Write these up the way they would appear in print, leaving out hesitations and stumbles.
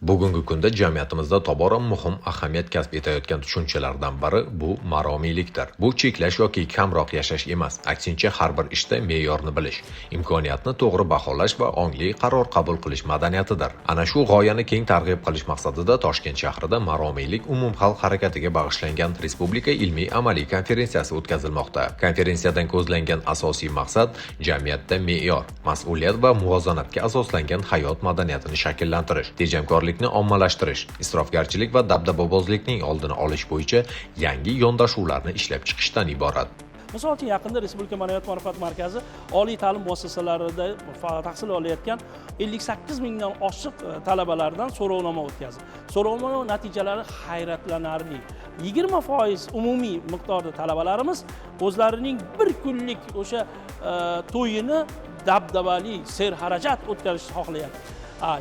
Bugungi kunda jamiyatimizda tobora muhim ahamiyat kasb etayotgan tushunchalardan biri bu maromiylikdir. Bu cheklash yoki kamroq yashash emas, aksincha har bir ishda me'yorni bilish, imkoniyatni to'g'ri baholash va ongli qaror qabul qilish madaniyatidir. Ana shu g'oyani keng targ'ib qilish maqsadida Toshkent shahrida maromiylik umumxalq harakatiga bag'ishlangan Respublika ilmiy-amaliy konferensiyasi o'tkazilmoqda. Konferensiyadan ko'zlangan asosiy maqsad jamiyatda me'yor, mas'uliyat va muvozanatga asoslangan hayot madaniyatini shakllantirish, tejamkorlikni ommalashtirish, isrofgarchilik va dabdababozlikning oldini olish bo'yicha yangi yondashuvlarni ishlab chiqishdan iborat. Misol uchun yaqinda Respublika ma'naviyat ma'rifat markazi oliy ta'lim muassasalarida tahsil olayotgan 58 mingdan oshiq talabalardan so'rovnoma o'tkazdi. So'rovnoma natijalari hayratlanarli. 20% umumiy miqdorda talabalarimiz o'zlarining bir kunlik o'sha to'yini dabdabali serxarajat o'tkazishni xohlayapti.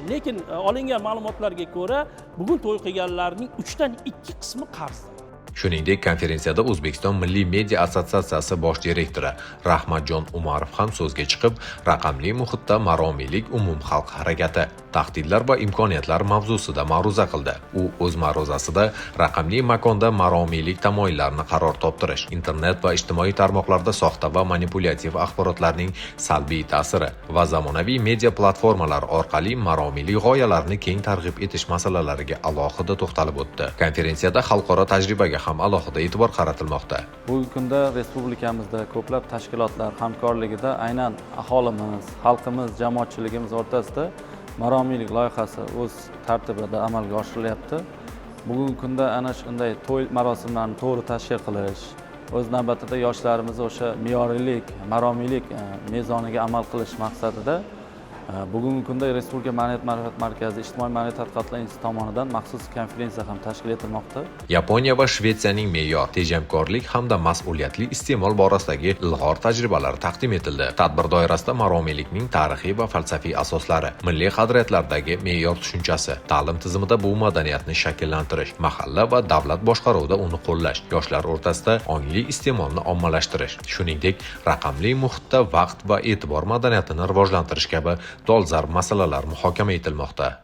Lekin olingan ma'lumotlarga ko'ra, bugun to'y qilganlarning 3dan 2 qismi qarzda. Shuningdek, konferensiyada O'zbekiston Milliy media assotsiatsiyasi bosh direktori Rahmatjon Umarov ham so'zga chiqib, raqamli muhitda maromiylik umumxalq harakati, tahdidlar va imkoniyatlar mavzusida ma'ruza qildi. U o'z ma'ruzasida raqamli makonda maromiylik tamoyillarini qaror toptirish, internet va ijtimoiy tarmoqlarda soxta va manipulyativ axborotlarning salbiy ta'siri va zamonaviy media platformalar orqali maromiylik g'oyalarini keng targ'ib etish masalalariga alohida to'xtalib o'tdi. Konferensiyada xalqaro tajribaga ham alohida e'tibor qaratilmoqda. Bugungi kunda respublikamizda ko'plab tashkilotlar hamkorligida aynan aholimiz, xalqimiz, jamoatchiligimiz o'rtasida maromiylik loyihasi o'z tartibida amalga oshirilyapti. Bugungi kunda ana shunday to'y marosimlarini to'g'ri tashkil qilish, o'z navbatida yoshlarimiz o'sha me'yoriylik, maromiylik mezoniga amal qilish maqsadida bugungi kunda Respublika ma'naviyat ma'rifat markazi ijtimoiy ma'naviyat tadqiqotlar instituti tomonidan maxsus konferensiya ham tashkil etilmoqda. Yaponiya va Shvetsiyaning me'yor, tejamkorlik hamda mas'uliyatli iste'mol borasidagi ilg'or tajribalari taqdim etildi. Tadbir doirasida maromiylikning tarixiy va falsafiy asoslari, milliy qadriyatlardagi me'yor tushunchasi, ta'lim tizimida bu madaniyatni shakllantirish, mahalla va davlat boshqaruvida uni qo'llash, yoshlar o'rtasida ongli iste'molni ommalashtirish, shuningdek, raqamli muhitda vaqt va e'tibor madaniyatini rivojlantirish kabi dolzarb masalalar muhokama etilmoqda.